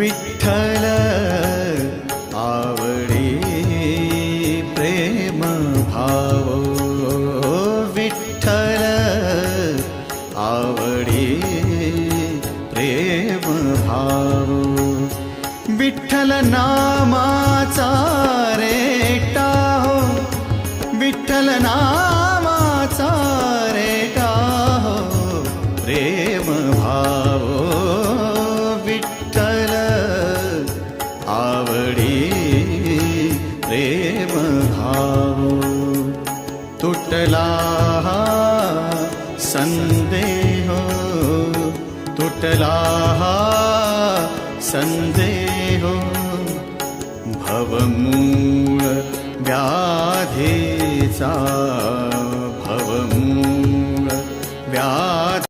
विठ्ठल आवडी प्रेम भाव, विठ्ठल आवडी प्रेम भाव, विठ्ठल नामाचा रेटा हो, विठ्ठल नामाचा रेटा हो प्रेम भाव, विठ्ठल आवडी प्रेम भाव. तुटला संदेह, तुटला संदेह, भवमूळ व्याधीचा